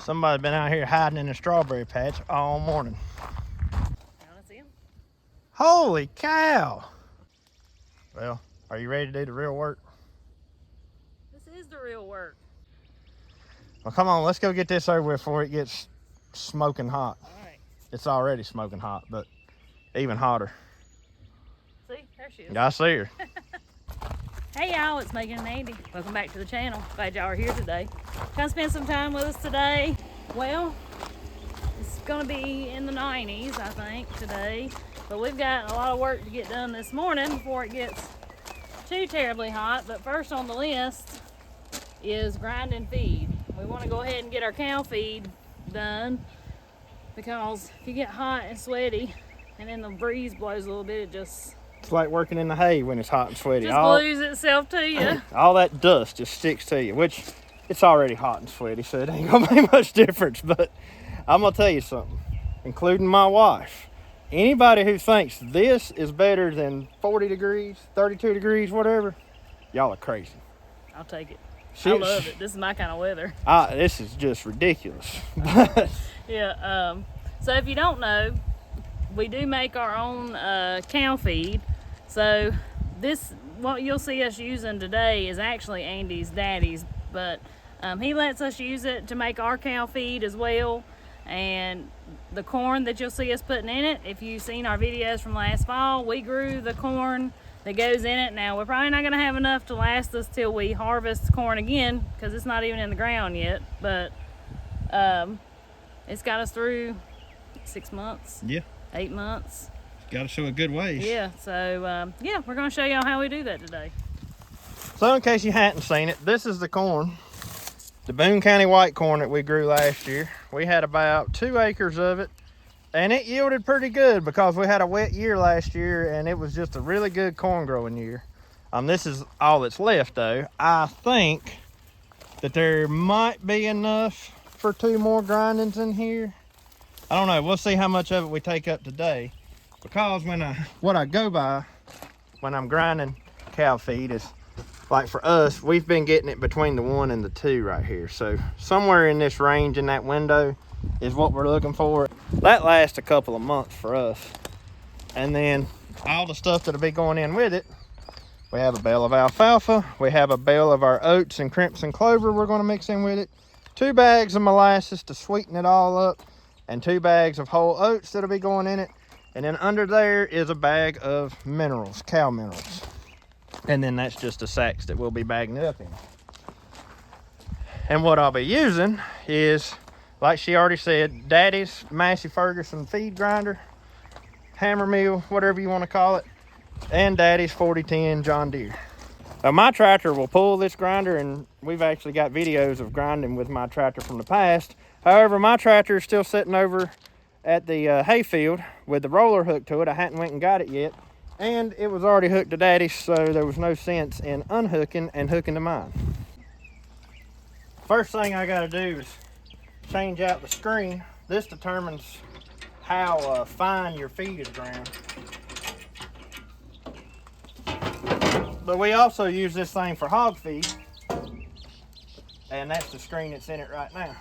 Somebody been out here hiding in a strawberry patch all morning. You wanna see him? Holy cow! Well, are you ready to do the real work? This is the real work. Well, come on, let's go get this over with before it gets smoking hot. All right. It's already smoking hot, but even hotter. See, there she is. I see her. Hey y'all, it's Meagan and Andy. Welcome back to the channel. Glad y'all are here today. Come spend some time with us today. Well, it's gonna be in the 90s, I think, today. But we've got a lot of work to get done this morning before it gets too terribly hot. But first on the list is grinding feed. We want to go ahead and get our cow feed done because if you get hot and sweaty and then the breeze blows a little bit, it's like working in the hay when it's hot and sweaty. Just glues itself to you. All that dust just sticks to you, which it's already hot and sweaty, so it ain't gonna make much difference. But I'm gonna tell you something, including my wife. Anybody who thinks this is better than 40 degrees, 32 degrees, whatever, y'all are crazy. I'll take it. I love it. This is my kind of weather. This is just ridiculous. Yeah. So if you don't know, we do make our own cow feed. So what you'll see us using today is actually Andy's daddy's, but he lets us use it to make our cow feed as well. And the corn that you'll see us putting in it, if you've seen our videos from last fall, we grew the corn that goes in it. Now we're probably not going to have enough to last us till we harvest corn again because it's not even in the ground yet, but it's got us through 6 months. Yeah. 8 months. Got to show a good ways. Yeah, so yeah, we're going to show y'all how we do that today. So in case you hadn't seen it, this is the corn, the Boone County white corn that we grew last year. We had about 2 acres of it, and it yielded pretty good because we had a wet year last year, and it was just a really good corn growing year. This is all that's left though. I think that there might be enough for 2 more grindings in here. I don't know, we'll see how much of it we take up today. Because what I go by when I'm grinding cow feed is, like for us, we've been getting it between the 1 and the 2 right here. So somewhere in this range, in that window, is what we're looking for. That lasts a couple of months for us. And then all the stuff that'll be going in with it, we have a bale of alfalfa, we have a bale of our oats and crimson clover we're going to mix in with it, 2 bags of molasses to sweeten it all up, and 2 bags of whole oats that'll be going in it. And then under there is a bag of minerals, cow minerals. And then that's just the sacks that we'll be bagging it up in. And what I'll be using is, like she already said, Daddy's Massey Ferguson feed grinder, hammer mill, whatever you want to call it, and Daddy's 4010 John Deere. Now my tractor will pull this grinder, and we've actually got videos of grinding with my tractor from the past. However, my tractor is still sitting over at the hayfield with the roller hooked to it. I hadn't went and got it yet, and it was already hooked to Daddy's, so there was no sense in unhooking and hooking to mine. First thing I got to do is change out the screen. This determines how fine your feed is ground. But we also use this thing for hog feed, and that's the screen that's in it right now.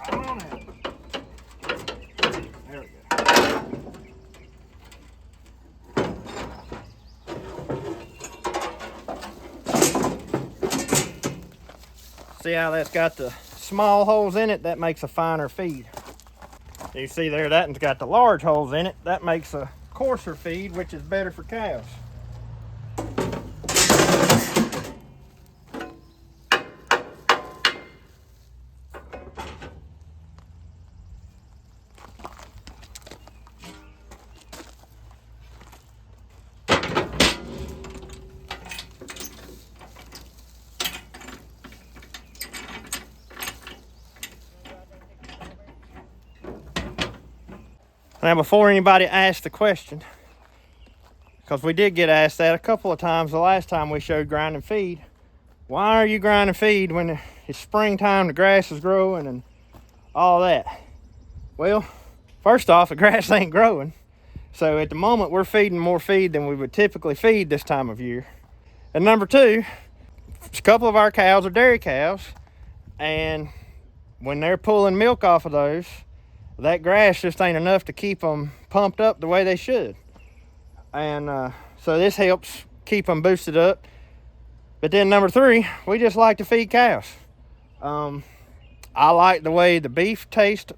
Come on in. There we go. See how that's got the small holes in it? That makes a finer feed. You see there, that one's got the large holes in it. That makes a coarser feed, which is better for cows. Now, before anybody asks the question, because we did get asked that a couple of times the last time we showed grinding feed, why are you grinding feed when it's springtime, the grass is growing and all that? Well, first off, the grass ain't growing. So at the moment, we're feeding more feed than we would typically feed this time of year. And number two, a couple of our cows are dairy cows, and when they're pulling milk off of those, that grass just ain't enough to keep them pumped up the way they should. And so this helps keep them boosted up. But then number 3, we just like to feed cows. I like the way the beef tastes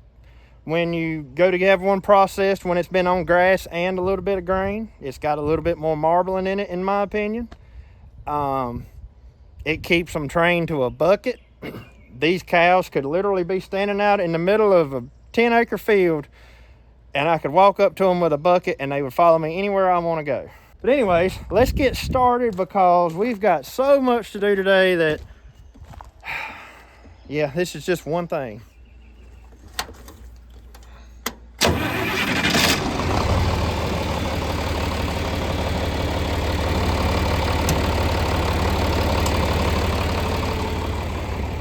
when you go to have one processed when it's been on grass and a little bit of grain. It's got a little bit more marbling in it, in my opinion. It keeps them trained to a bucket. These cows could literally be standing out in the middle of a 10-acre field, and I could walk up to them with a bucket and they would follow me anywhere I want to go. But anyways, let's get started because we've got so much to do today that, yeah, this is just one thing.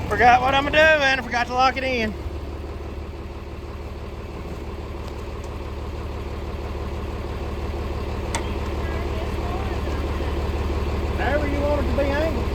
Forgot what I'm doing. I forgot to lock it in. However you want it to be angled.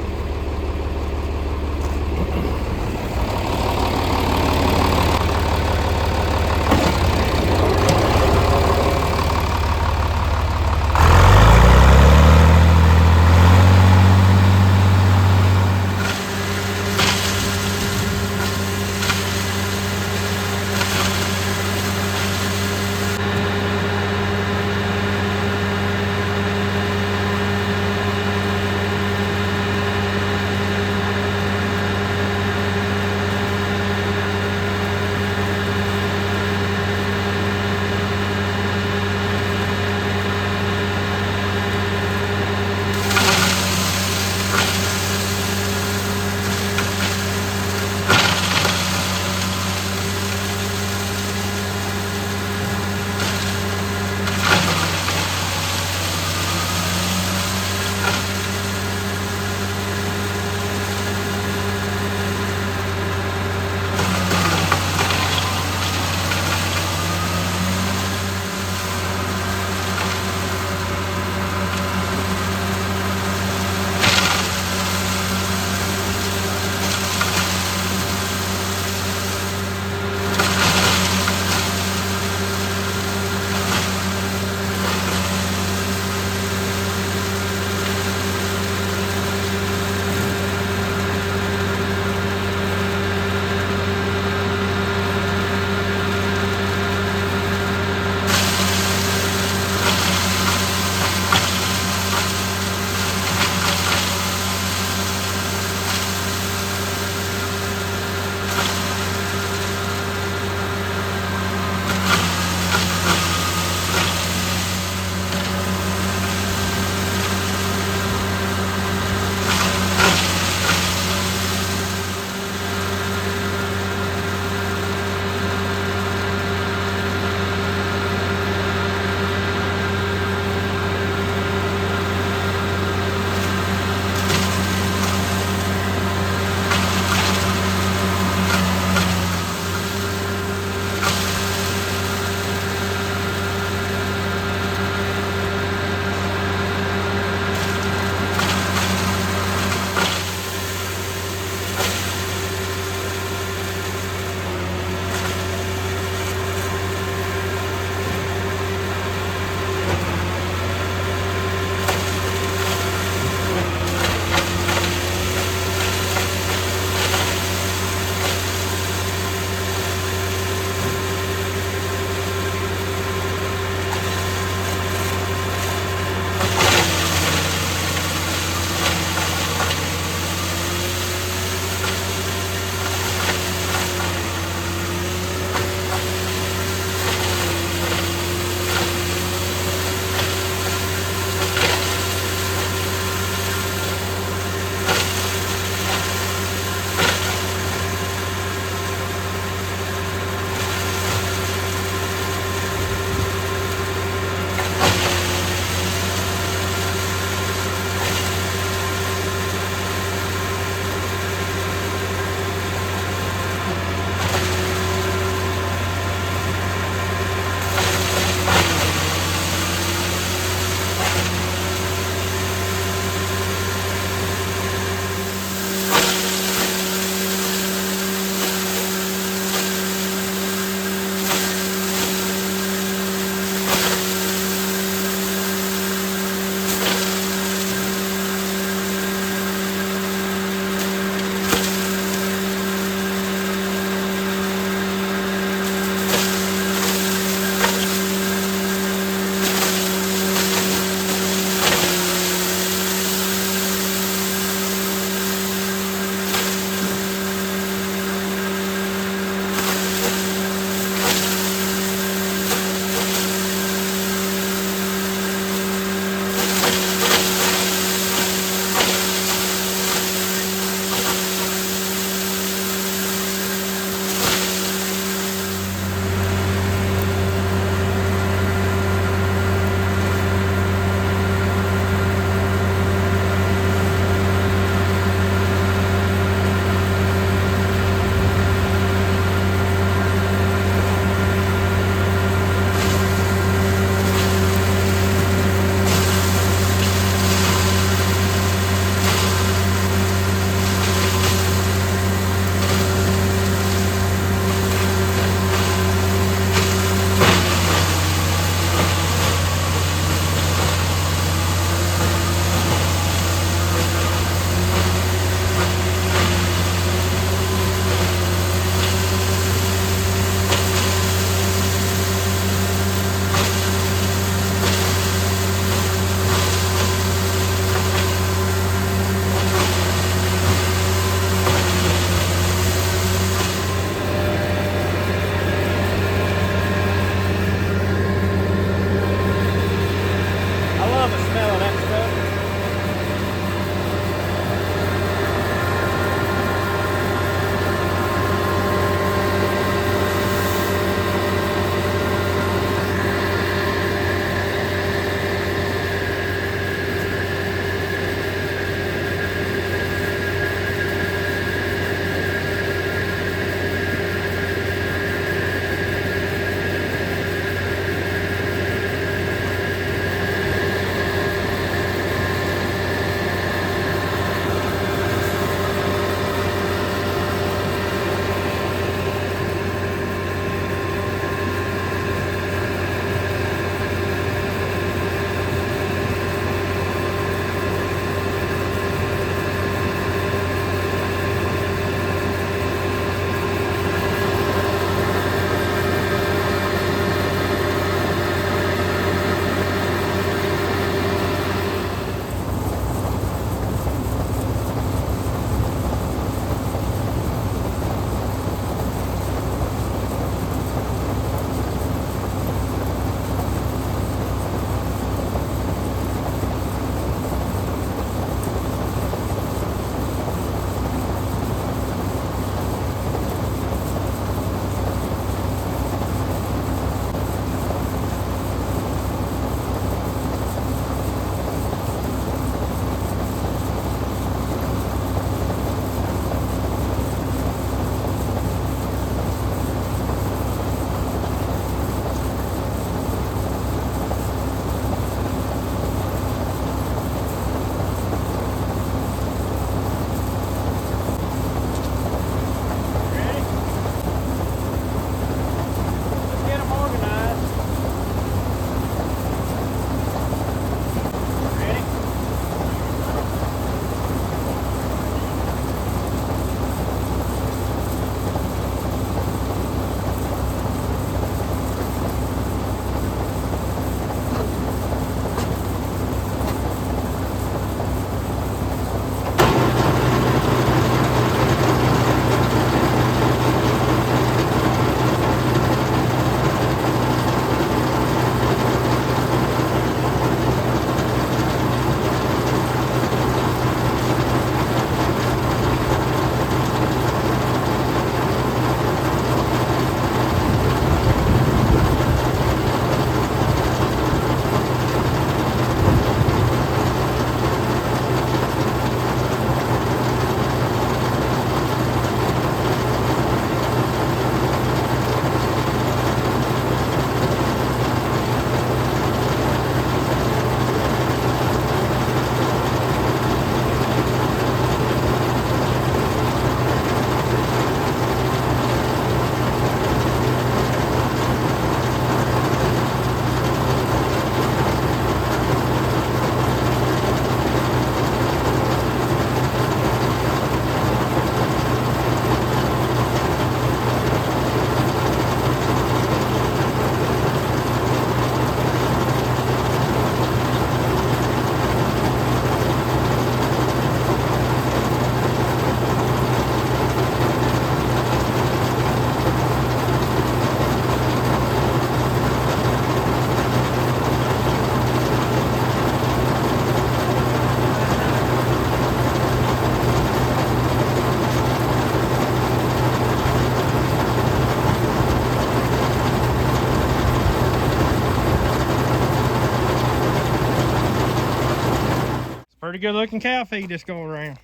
good looking cow feed that's going around.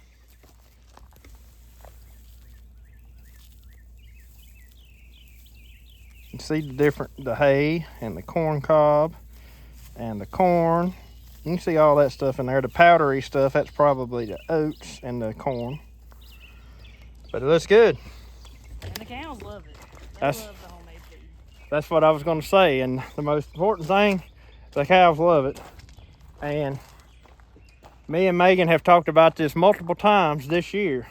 You see the hay and the corn cob and the corn. You can see all that stuff in there. The powdery stuff, that's probably the oats and the corn. But it looks good. And the cows love it. They love the homemade feed. That's what I was going to say. And the most important thing, the cows love it. And me and Megan have talked about this multiple times this year.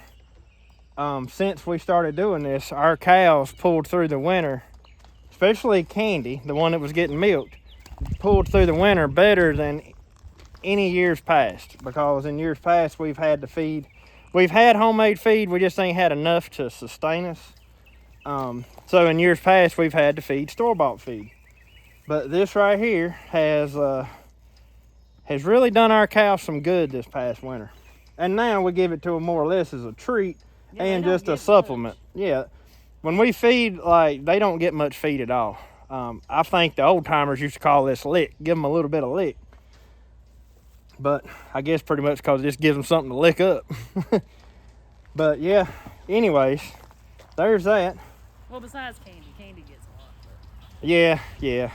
Since we started doing this, our cows pulled through the winter, especially Candy, the one that was getting milked, pulled through the winter better than any years past, because in years past we've had to feed, we've had homemade feed, we just ain't had enough to sustain us. So in years past we've had to feed store-bought feed, but this right here has really done our cows some good this past winter, and now we give it to them more or less as a treat and just a supplement. Yeah, when we feed, like, they don't get much feed at all. I think the old timers used to call this lick, give them a little bit of lick. But I guess pretty much because it just gives them something to lick up. But yeah, anyways, there's that. Well, besides Candy, Candy gets a lot. Yeah.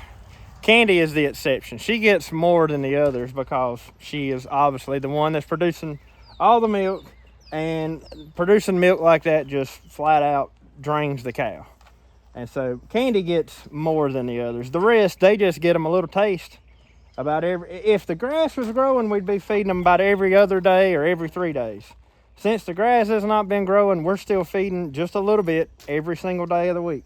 Candy is the exception. She gets more than the others because she is obviously the one that's producing all the milk, and producing milk like that just flat out drains the cow. And so Candy gets more than the others. The rest, they just get them a little taste. If the grass was growing, we'd be feeding them about every other day or every 3 days. Since the grass has not been growing, we're still feeding just a little bit every single day of the week.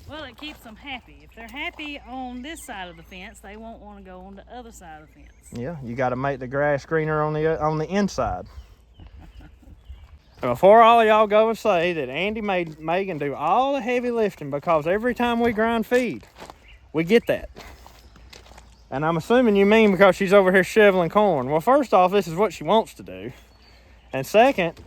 Well, it keeps them happy. If they're happy on this side of the fence, they won't want to go on the other side of the fence. Yeah, you got to make the grass greener on the inside. Before all of y'all go and say that Andy made Megan do all the heavy lifting, because every time we grind feed, we get that. And I'm assuming you mean because she's over here shoveling corn. Well, first off, this is what she wants to do. And second,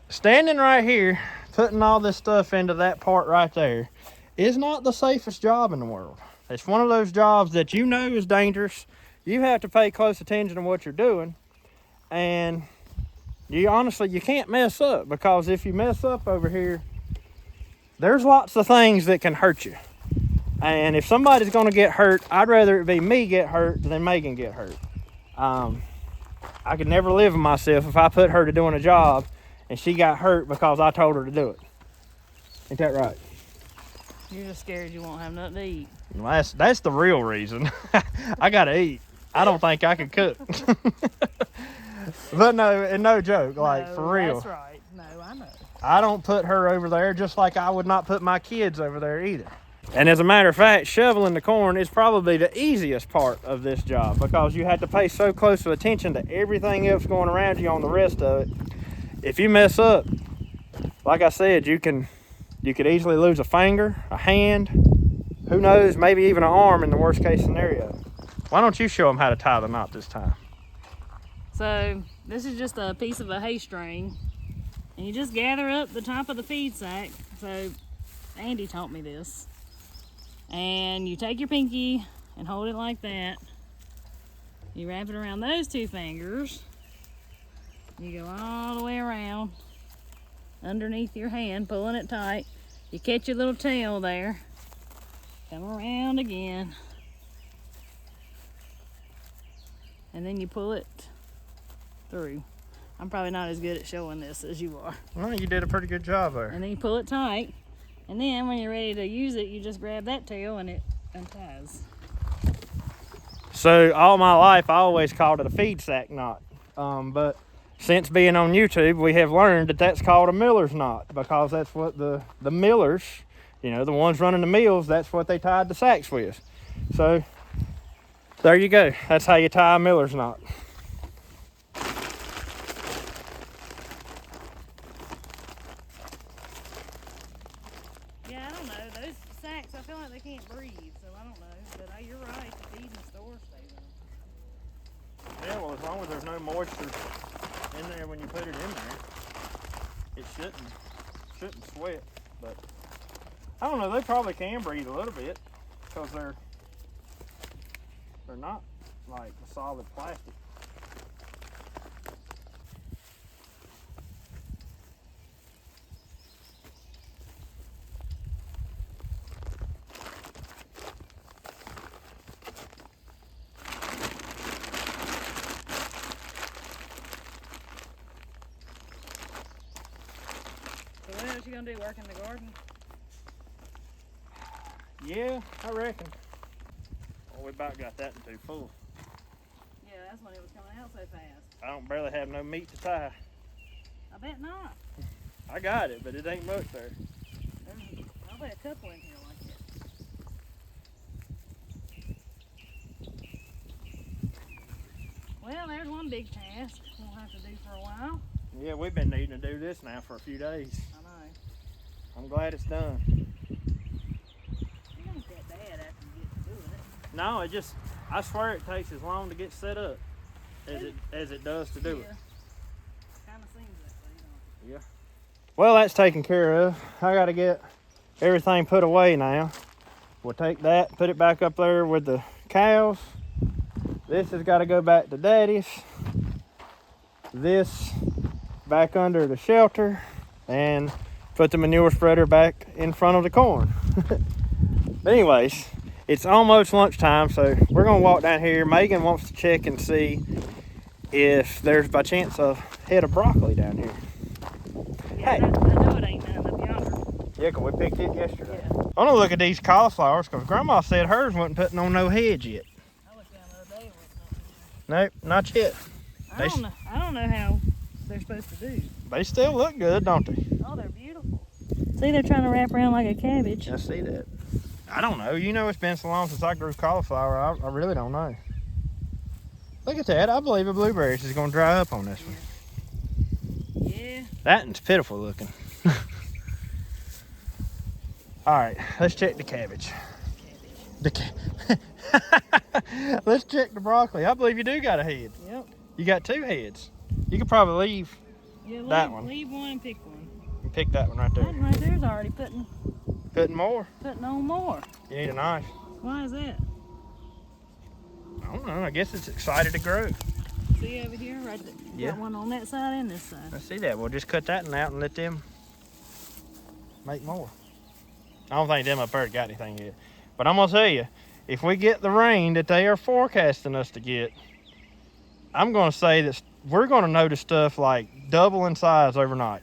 standing right here, putting all this stuff into that part right there is not the safest job in the world. It's one of those jobs that you know is dangerous. You have to pay close attention to what you're doing. And you can't mess up, because if you mess up over here, there's lots of things that can hurt you. And if somebody's going to get hurt, I'd rather it be me get hurt than Megan get hurt. I could never live with myself if I put her to doing a job and she got hurt because I told her to do it. Ain't that right? You're just scared you won't have nothing to eat. Well, that's the real reason. I got to eat. I don't think I can cook. But no joke, like, no, for real. That's right. No, I know. I don't put her over there, just like I would not put my kids over there either. And as a matter of fact, shoveling the corn is probably the easiest part of this job, because you have to pay so close of attention to everything else going around you on the rest of it. If you mess up, like I said, you could easily lose a finger, a hand, who knows, maybe even an arm in the worst case scenario. Why don't you show them how to tie the knot this time? So this is just a piece of a hay string, and you just gather up the top of the feed sack. So Andy taught me this. And you take your pinky and hold it like that. You wrap it around those two fingers. You go all the way around underneath your hand, pulling it tight. You catch your little tail there. Come around again. And then you pull it through. I'm probably not as good at showing this as you are. Well, you did a pretty good job there. And then you pull it tight. And then when you're ready to use it, you just grab that tail and it unties. So all my life, I always called it a feed sack knot. But since being on YouTube, we have learned that that's called a miller's knot, because that's what the millers, the ones running the mills, that's what they tied the sacks with. So there you go. That's how you tie a miller's knot. Yeah, I don't know. Those sacks, I feel like they can't breathe, so I don't know. But you're right, the feed in the store stays in. Yeah, well, as long as there's no moisture in there when you put it in there, it shouldn't sweat. But I don't know, they probably can breathe a little bit, because they're not like a solid plastic. So what else you gonna do? Work in the garden? Yeah, I reckon. Oh, we about got that into full. Yeah, that's when it was coming out so fast. I don't barely have no meat to tie. I bet not. I got it, but it ain't much there. I'll bet a couple in here like that. Well, there's one big task we'll have to do for a while. Yeah, we've been needing to do this now for a few days. I know. I'm glad it's done. It ain't that bad after you get to doing it. No, it just, I swear it takes as long to get set up as it does to do it. Kind of seems that way, don't it? Yeah. Well, that's taken care of. I got to get everything put away now. We'll take that, put it back up there with the cows. This has got to go back to Daddy's. This back under the shelter, and put the manure spreader back in front of the corn. But anyways, it's almost lunchtime, so we're gonna walk down here. Megan wants to check and see if there's by chance a head of broccoli down here. Yeah, Hey. I know it ain't none up yonder. Yeah, 'cause we picked it yesterday. Yeah. I want to look at these cauliflowers, because Grandma said hers wasn't putting on no heads yet. I looked down the other day. It wasn't nothing. Nope, not yet. I don't know how they're supposed to do. They still look good, don't they? Oh, they're beautiful. See, they're trying to wrap around like a cabbage. I see that. I don't know. You know, it's been so long since I grew cauliflower. I really don't know. Look at that. I believe the blueberries is going to dry up on this one. Yeah. That one's pitiful looking. All right, let's check the cabbage. Let's check the broccoli. I believe you do got a head. Yep. You got two heads. You could probably leave Yeah, that one. Leave one and pick one. and pick that one right there. That one right there's already putting More. on more. You need a knife. Why is that? I don't know. I guess it's excited to grow. See over here, right there. Yeah. Got one on that side and this side. I see that. We'll just cut that one out and let them make more. I don't think them up there got anything yet. But I'm gonna tell you, if we get the rain that they are forecasting us to get, I'm gonna say that we're gonna notice stuff like double in size overnight.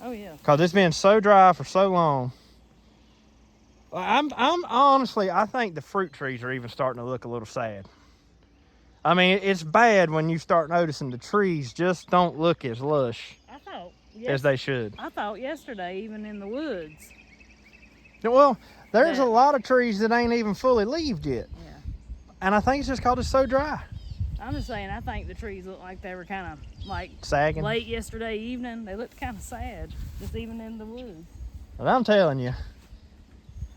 Oh yeah. Cause it's been so dry for so long. I'm honestly, I think the fruit trees are even starting to look a little sad. I mean, it's bad when you start noticing the trees just don't look as lush I thought as they should. I thought yesterday, even in the woods. Well, there's a That- lot of trees that ain't even fully leaved yet. Yeah. And I think it's just cause it's so dry. I'm just saying, I think the trees look like they were kind of like Sagging. late yesterday evening. They looked kind of sad, just even in the woods. But I'm telling you,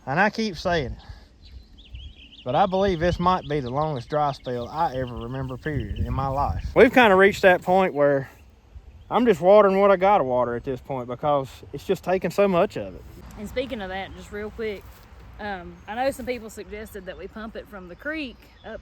and I keep saying it, but I believe this might be the longest dry spell I ever remember, period, in my life. We've kind of reached that point where I'm just watering what I gotta water at this point because it's just taking so much of it. And speaking of that, just real quick, I know some people suggested that we pump it from the creek up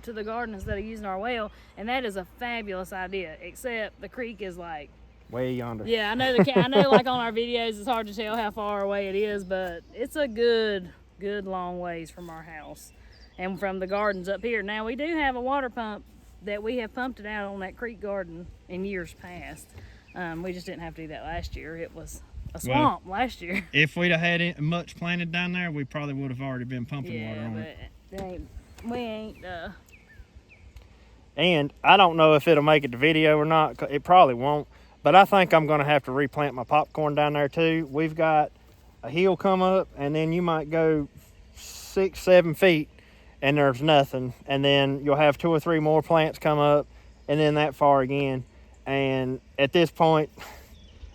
to the garden instead of using our well, and that is a fabulous idea, except the creek is like, Way yonder. yeah, I know I know like on our videos it's hard to tell how far away it is, but it's a good long ways from our house and from the gardens up here. Now we do have a water pump that we have pumped it out on that creek garden in years past. We just didn't have to do that last year. It was a swamp last year. If we'd have had much planted down there, we probably would have already been pumping water Yeah, on but it. we ain't And I don't know if it'll make it to video or not. It probably won't. But I think I'm going to have to replant my popcorn down there too. We've got a hill come up, and then you might go 6-7 feet and there's nothing. And then you'll have 2 or 3 more plants come up, and then that far again. And at this point,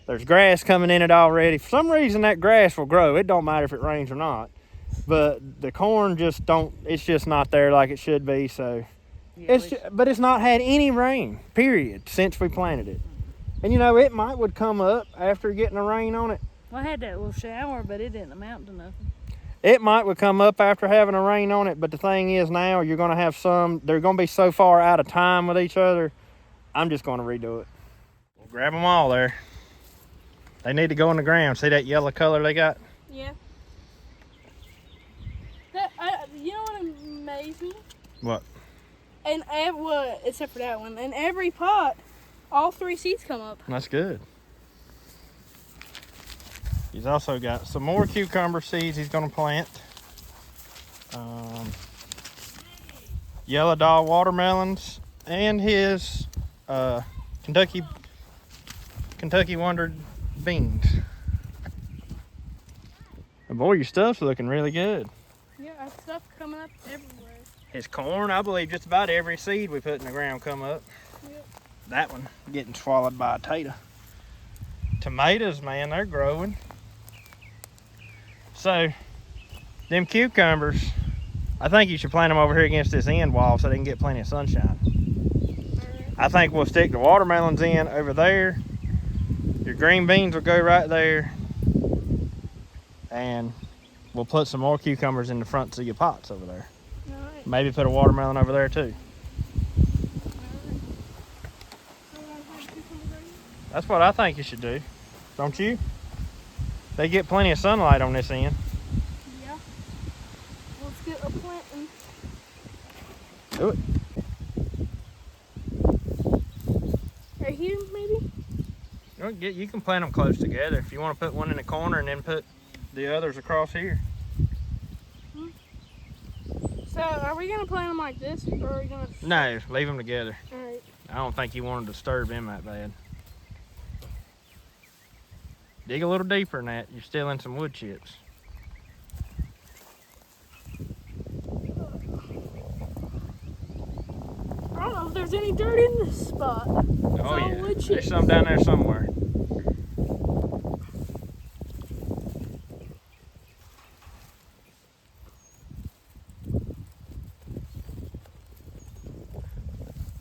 there's grass coming in it already. For some reason, that grass will grow. It don't matter if it rains or not. But the corn it's just not there like it should be. So yeah, but it's not had any rain, period, since we planted it. And you know, it would come up after getting the rain on it. I had that little shower, but it didn't amount to nothing. It might come up after having a rain on it, but the thing is now you're going to have some, they're going to be so far out of time with each other, I'm just going to redo it. We'll grab them all there. They need to go in the ground. See that yellow color they got? Yeah. You know what amazed me? What? And well, except for that one. In every pot, all 3 seeds come up. That's good. He's also got some more cucumber seeds he's going to plant. Yellow dog watermelons and his Kentucky Wonder beans. And boy, your stuff's looking really good. Yeah, stuff coming up everywhere. His corn, I believe just about every seed we put in the ground come up. Yep. That one getting swallowed by a tater. Tomatoes, man, they're growing. So, them cucumbers, I think you should plant them over here against this end wall so they can get plenty of sunshine. Right. I think we'll stick the watermelons in over there. Your green beans will go right there. And we'll put some more cucumbers in the fronts of your pots over there. Right. Maybe put a watermelon over there too. That's what I think you should do. Don't you? They get plenty of sunlight on this end. Yeah. Let's get a planting. Do it. Right here, maybe? You can plant them close together. If you want to put one in the corner and then put the others across here. So, are we going to plant them like this? Or are we going to... No, leave them together. Alright. I don't think you want to disturb him that bad. Dig a little deeper than that. You're still in some wood chips. I don't know if there's any dirt in this spot. Oh all yeah, wood there's chips. some down there somewhere.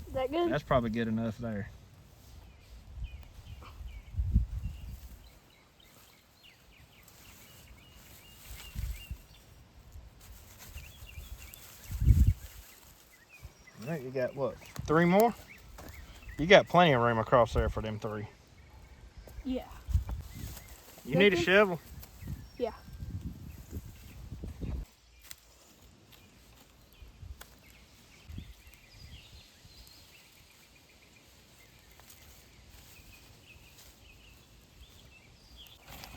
Is that good? That's probably good enough there. All right, you got what, 3 more? You got plenty of room across there for them 3. Yeah. You need a shovel? Yeah.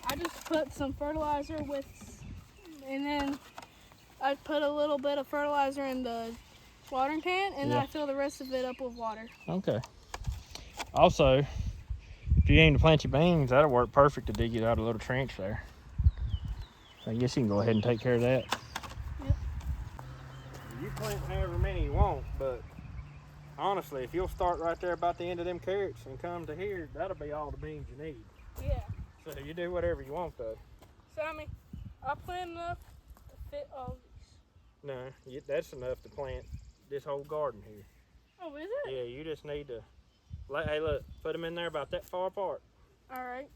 I just put some fertilizer with, and then I put a little bit of fertilizer in the watering can, and then Yeah. I fill the rest of it up with water. Okay. Also, if you aim to plant your beans, that'll work perfect to dig it out a little trench there. I guess you can go ahead and take care of that. Yep. You plant however many you want, but honestly, if you'll start right there about the end of them carrots and come to here, that'll be all the beans you need. Yeah. So you do whatever you want though. So I mean, I plant enough to fit all these. No, that's enough to plant this whole garden here. Oh, is it? Yeah, you just need to, hey look, put them in there about that far apart. All right.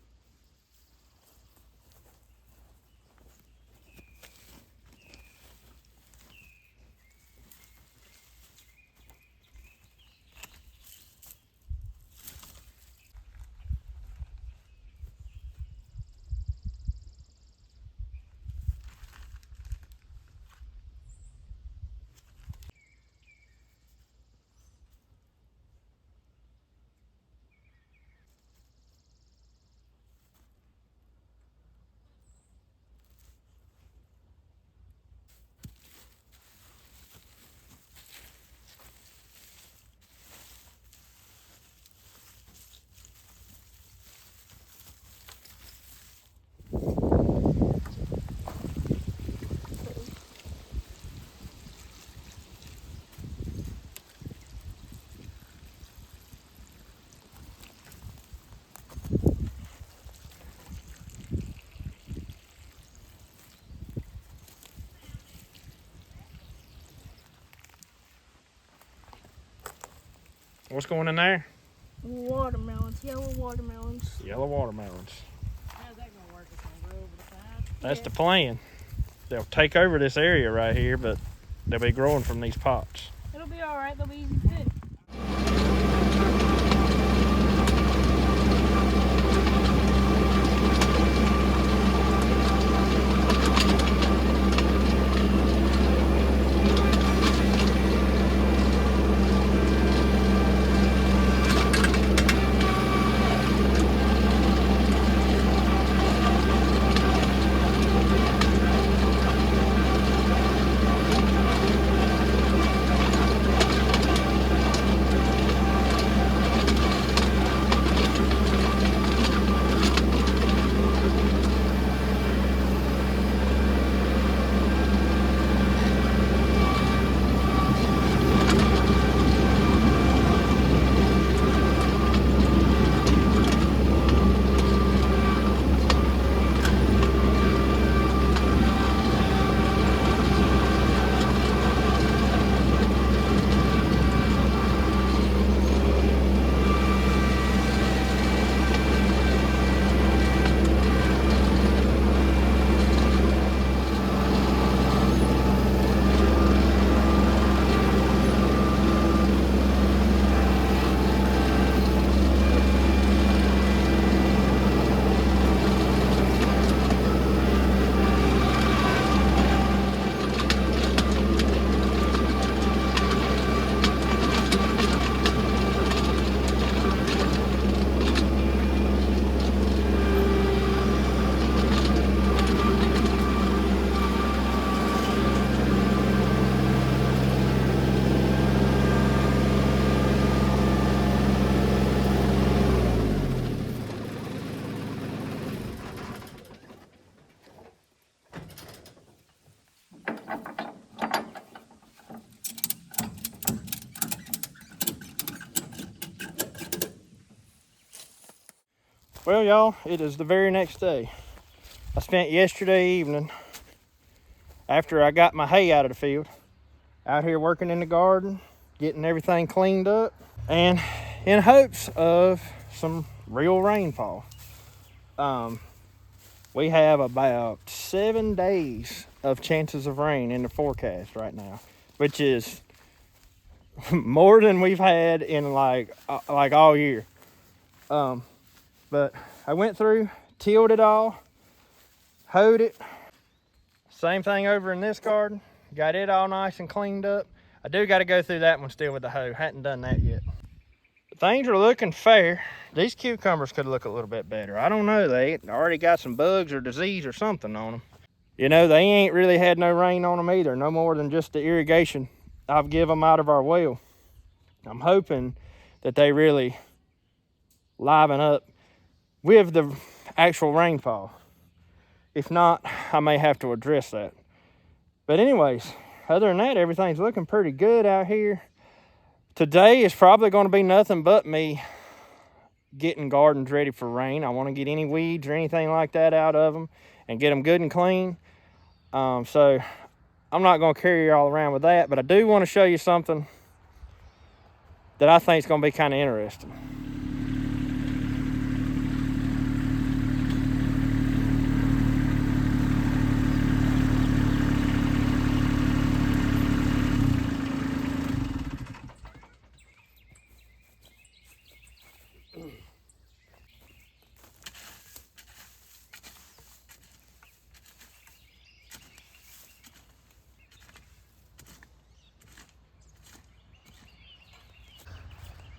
What's going in there? Watermelons, yellow watermelons. Yellow watermelons. How's that gonna work? It's gonna grow over the side. That's Yeah. the plan. they'll take over this area right here, but they'll be growing from these pots. It'll be all right. They'll be easy to pick. Well, y'all, it is the very next day. I spent yesterday evening, after I got my hay out of the field, out here working in the garden, getting everything cleaned up, and in hopes of some real rainfall. We have about 7 days of chances of rain in the forecast right now, which is more than we've had in like all year. But I went through, tilled it all, hoed it. Same thing over in this garden. Got it all nice and cleaned up. I do got to go through that one still with the hoe. Hadn't done that yet. But things are looking fair. These cucumbers could look a little bit better. I don't know. They already got some bugs or disease or something on them. You know, they ain't really had no rain on them either. No more than just the irrigation I've given them out of our well. I'm hoping that they really liven up with the actual rainfall. If not, I may have to address that. But anyways, other than that, everything's looking pretty good out here. Today is probably going to be nothing but me getting gardens ready for rain. I want to get any weeds or anything like that out of them and get them good and clean. So I'm not going to carry you all around with that, but I do want to show you something that I think is going to be kind of interesting.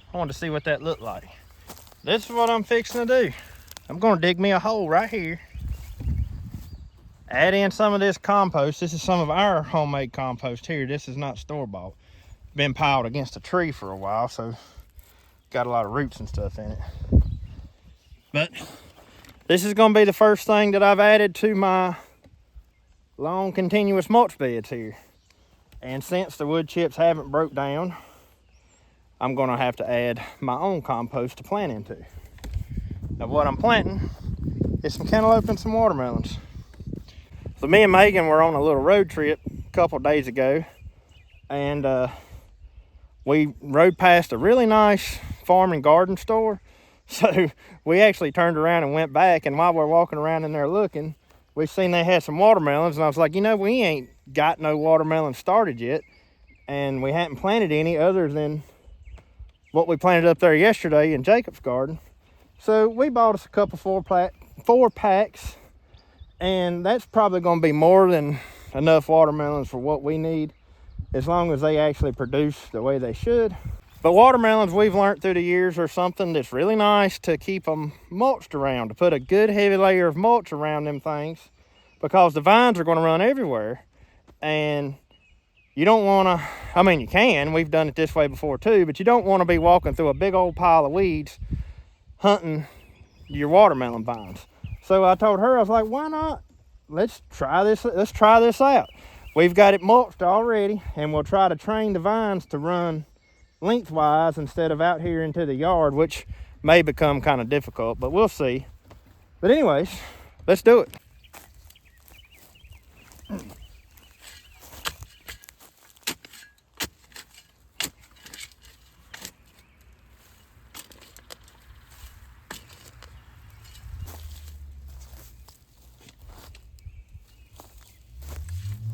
I wanted to see what that looked like. This is what I'm fixing to do. I'm going to dig me a hole right here. Add in some of this compost. This is some of our homemade compost here. This is not store-bought. Been piled against a tree for a while, so got a lot of roots and stuff in it. But this is going to be the first thing that I've added to my long continuous mulch beds here. And since the wood chips haven't broke down, I'm going to have to add my own compost to plant into. Now what I'm planting is some cantaloupe and some watermelons. So me and Megan were on a little road trip a couple of days ago, and we rode past a really nice farm and garden store. So we actually turned around and went back, and while we're walking around in there looking, we seen they had some watermelons, and I was like, you know, we ain't got no watermelons started yet, and we hadn't planted any other than what we planted up there yesterday in Jacob's garden. So we bought us a couple 4 packs, and that's probably going to be more than enough watermelons for what we need, as long as they actually produce the way they should. But watermelons, we've learned through the years, are something that's really nice to keep them mulched around, to put a good heavy layer of mulch around them things, because the vines are going to run everywhere. And you don't want to, I mean, you can, we've done it this way before too, but you don't want to be walking through a big old pile of weeds hunting your watermelon vines. So I told her, I was like, why not? Let's try this out. We've got it mulched already, and we'll try to train the vines to run lengthwise instead of out here into the yard, which may become kind of difficult, but we'll see. But anyways, let's do it. We're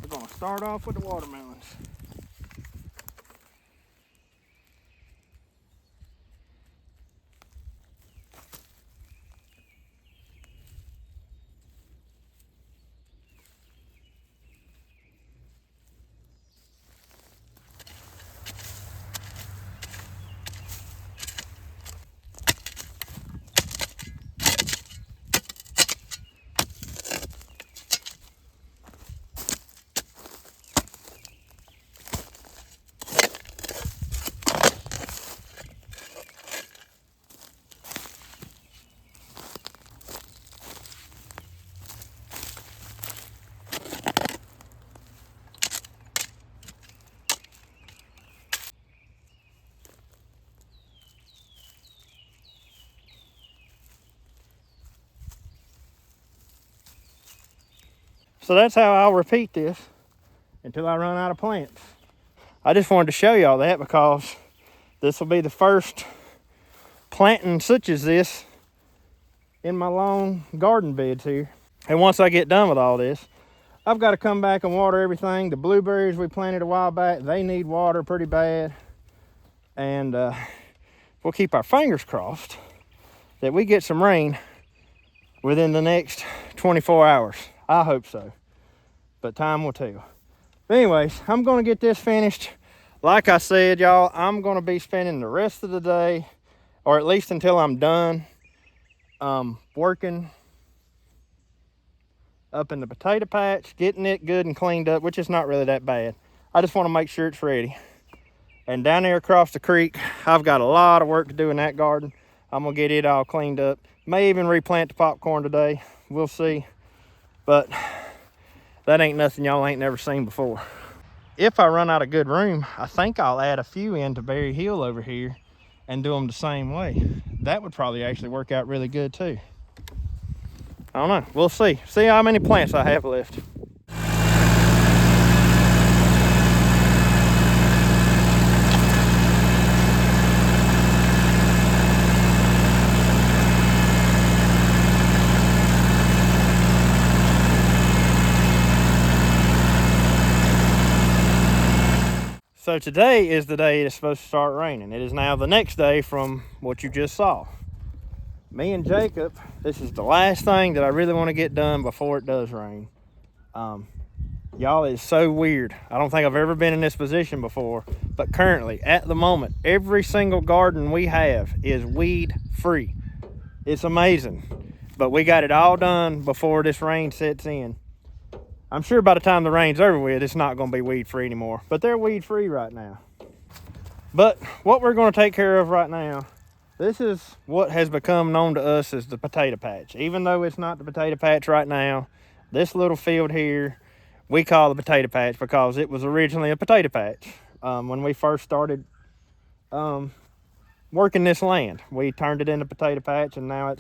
going to start off with the watermelons. So that's how I'll repeat this until I run out of plants. I just wanted to show y'all that because this will be the first planting such as this in my long garden beds here. And once I get done with all this, I've got to come back and water everything. The blueberries we planted a while back, they need water pretty bad. And we'll keep our fingers crossed that we get some rain within the next 24 hours. I hope so, but time will tell. But anyways, I'm going to get this finished. Like I said, y'all, I'm going to be spending the rest of the day, or at least until I'm done, working up in the potato patch, getting it good and cleaned up, which is not really that bad. I just want to make sure it's ready. And down there across the creek, I've got a lot of work to do in that garden. I'm going to get it all cleaned up. May even replant the popcorn today. We'll see. But that ain't nothing y'all ain't never seen before. If I run out of good room, I think I'll add a few into Berry Hill over here and do them the same way. That would probably actually work out really good too. I don't know, we'll see. See how many plants I have left. So today is the day it's supposed to start raining. It is now the next day from what you just saw. Me and Jacob, this is the last thing that I really want to get done before it does rain. Y'all, it's so weird. I don't think I've ever been in this position before, but currently, at the moment, every single garden we have is weed free. It's amazing, but we got it all done before this rain sets in. I'm sure by the time the rain's over with, it's not going to be weed free anymore, but they're weed free right now. But what we're going to take care of right now, this is what has become known to us as the potato patch. Even though it's not the potato patch right now, this little field here, we call the potato patch because it was originally a potato patch. When we first started working this land, we turned it into potato patch, and now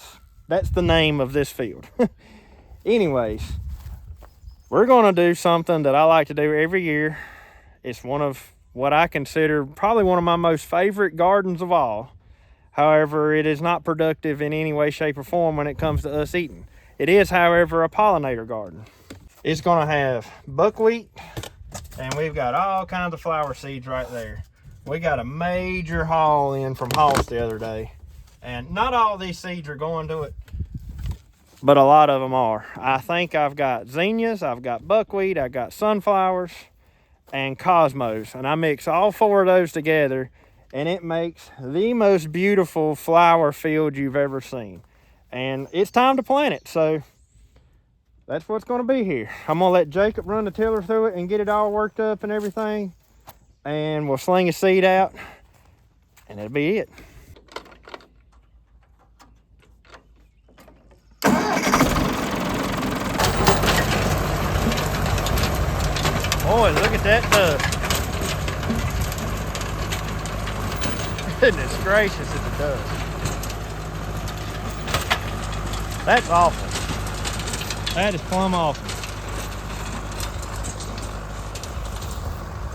that's the name of this field. Anyways, we're going to do something that I like to do every year. It's one of what I consider probably one of my most favorite gardens of all. However, it is not productive in any way, shape, or form when it comes to us eating. It is, however, a pollinator garden. It's gonna have buckwheat, and we've got all kinds of flower seeds right there. We got a major haul in from Holland the other day, and not all these seeds are going to it, but a lot of them are. I think I've got zinnias, I've got buckwheat, I've got sunflowers, and cosmos, and I mix all 4 of those together, and it makes the most beautiful flower field you've ever seen. And it's time to plant it, so that's what's going to be here. I'm going to let Jacob run the tiller through it and get it all worked up and everything, and we'll sling a seed out, and that'll be it. Boy, look at that dust. Goodness gracious, it's a dust. That's awful. That is plumb awful.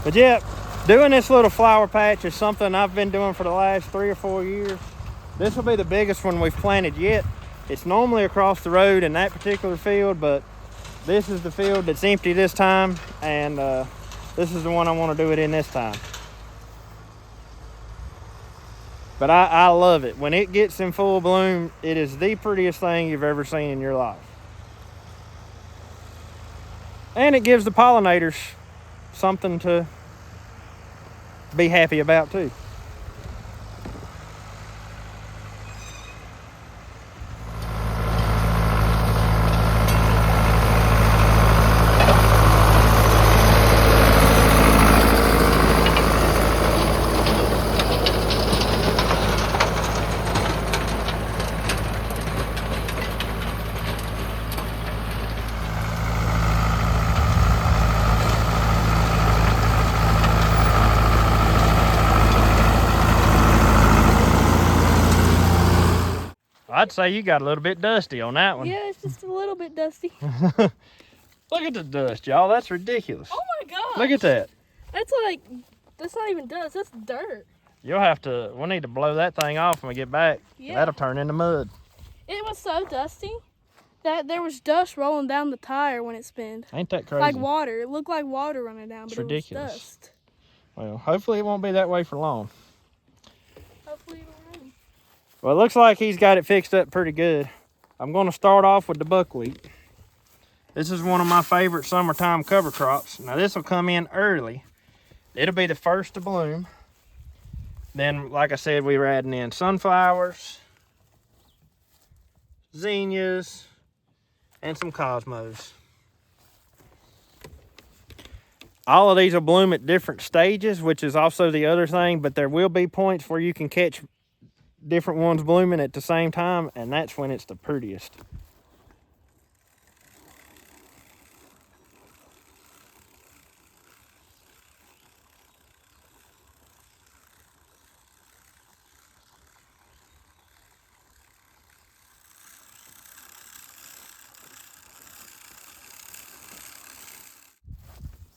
But yeah, doing this little flower patch is something I've been doing for the last 3 or 4 years. This will be the biggest one we've planted yet. It's normally across the road in that particular field, but this is the field that's empty this time, and this is the one I want to do it in this time. But I love it. When it gets in full bloom, it is the prettiest thing you've ever seen in your life. And it gives the pollinators something to be happy about too. I'd say you got a little bit dusty on that one. Yeah, it's just a little bit dusty. Look at the dust, y'all. That's ridiculous. Oh my gosh. Look at that. That's not even dust, that's dirt. You'll have to, we need to blow that thing off when we get back. Yeah. That'll turn into mud. It was so dusty that there was dust rolling down the tire when it spinned. Ain't that crazy? Like water. It looked like water running down, but It's ridiculous. it was dust. Well, hopefully it won't be that way for long. Hopefully it'll rain. Well, it looks like he's got it fixed up pretty good. I'm going to start off with the buckwheat. This is one of my favorite summertime cover crops. Now this will come in early. It'll be the first to bloom. Then, like I said, we were adding in sunflowers, zinnias, and some cosmos. All of these will bloom at different stages, which is also the other thing, but there will be points where you can catch different ones blooming at the same time, and that's when it's the prettiest.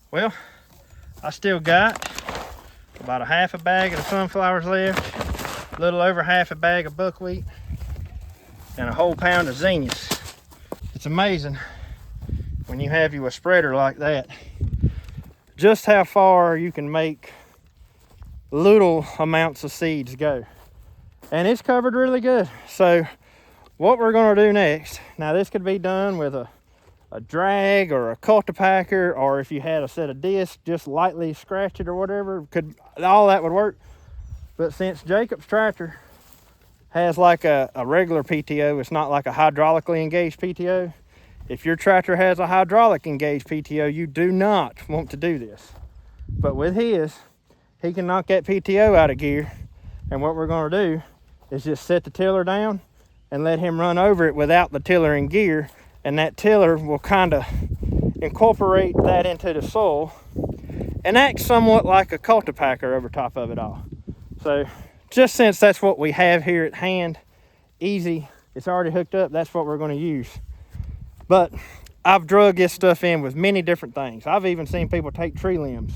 Well, I still got about a half a bag of the sunflowers left, a little over half a bag of buckwheat, and a whole pound of zinnias. It's amazing when you have you a spreader like that, just how far you can make little amounts of seeds go. And it's covered really good. So what we're gonna do next, now this could be done with a drag or a cultipacker, or if you had a set of discs, just lightly scratch it or whatever, all that would work. But since Jacob's tractor has like a regular PTO, it's not like a hydraulically engaged PTO. If your tractor has a hydraulic engaged PTO, you do not want to do this. But with his, he can knock that PTO out of gear, and what we're going to do is just set the tiller down and let him run over it without the tiller in gear, and that tiller will kind of incorporate that into the soil and act somewhat like a cultipacker over top of it all. So just since that's what we have here at hand, easy, it's already hooked up, that's what we're going to use. But I've drug this stuff in with many different things. I've even seen people take tree limbs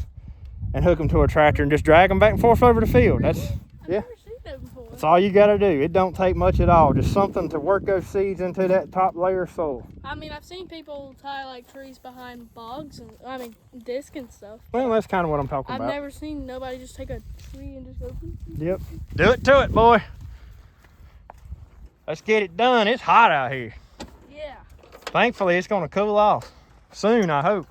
and hook them to a tractor and just drag them back and forth over the field. That's, yeah. I've never seen hoping for. That's all you gotta do. It don't take much at all. Just something to work those seeds into that top layer of soil. I mean, I've seen people tie like trees behind bogs and disc and stuff. Well, that's kind of what I'm talking I've about. never seen nobody just take a tree and just go. Yep. Do it to it, boy. Let's get it done. It's hot out here. Yeah. Thankfully, it's gonna cool off soon, I hope.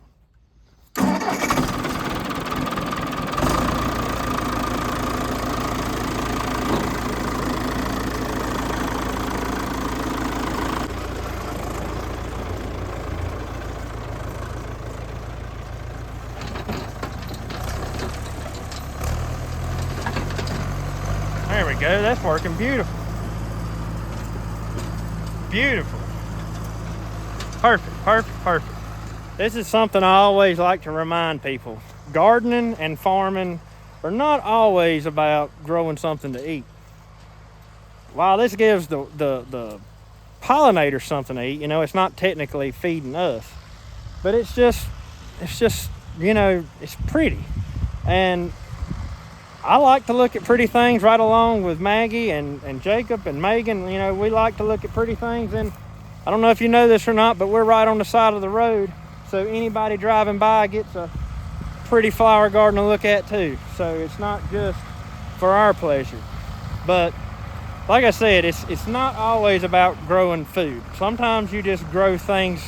There we go. That's working beautiful. Beautiful. Perfect, perfect, perfect. This is something I always like to remind people. Gardening and farming are not always about growing something to eat. While this gives the pollinators something to eat, you know, it's not technically feeding us. But it's just, you know, it's pretty. And I like to look at pretty things right along with Maggie and Jacob and Megan. You know, we like to look at pretty things. And I don't know if you know this or not, but we're right on the side of the road. So anybody driving by gets a pretty flower garden to look at too. So it's not just for our pleasure. But like I said, it's not always about growing food. Sometimes you just grow things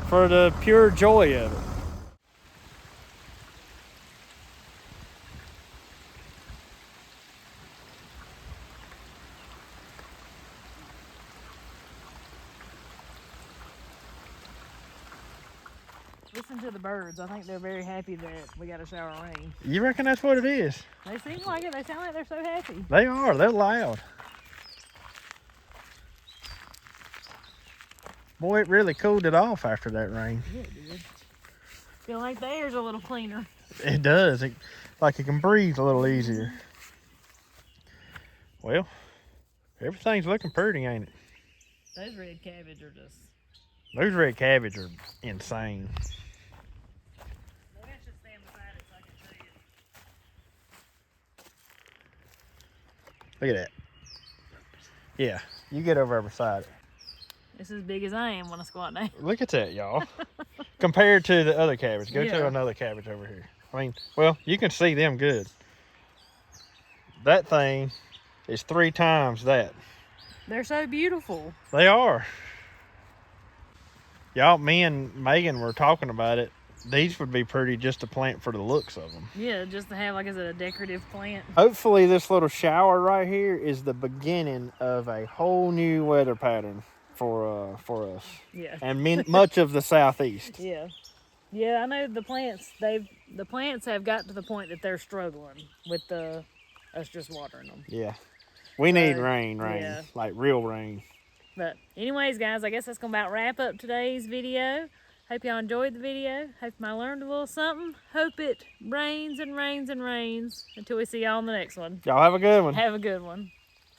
for the pure joy of it. Listen to the birds. I think they're very happy that we got a shower of rain. You reckon that's what it is? They seem like it. They sound like they're so happy. They are. They're loud. Boy, it really cooled it off after that rain. Yeah, it did. Feel like the air's a little cleaner. It does. Like it can breathe a little easier. Well, everything's looking pretty, ain't it? Those red cabbage are just... Those red cabbage are insane. Maybe I should stand beside it so I can show you. Look at that. Yeah, you get over beside it. It's as big as I am when I squat down. Look at that, y'all. Compared to the other cabbage. Go Yeah. to another cabbage over here. I mean, well, you can see them good. That thing is 3 times that. They're so beautiful. They are. Y'all, me and Megan were talking about it. These would be pretty just to plant for the looks of them. Yeah, just to have like as a decorative plant. Hopefully this little shower right here is the beginning of a whole new weather pattern for us. Yeah. And much of the southeast. Yeah. Yeah, I know the plants have got to the point that they're struggling with us just watering them. Yeah. We need So, rain. yeah. Like real rain. But anyways, guys, I guess that's gonna about wrap up today's video. Hope y'all enjoyed the video. Hope I learned a little something. Hope it rains and rains and rains until we see y'all in the next one. Y'all have a good one. Have a good one.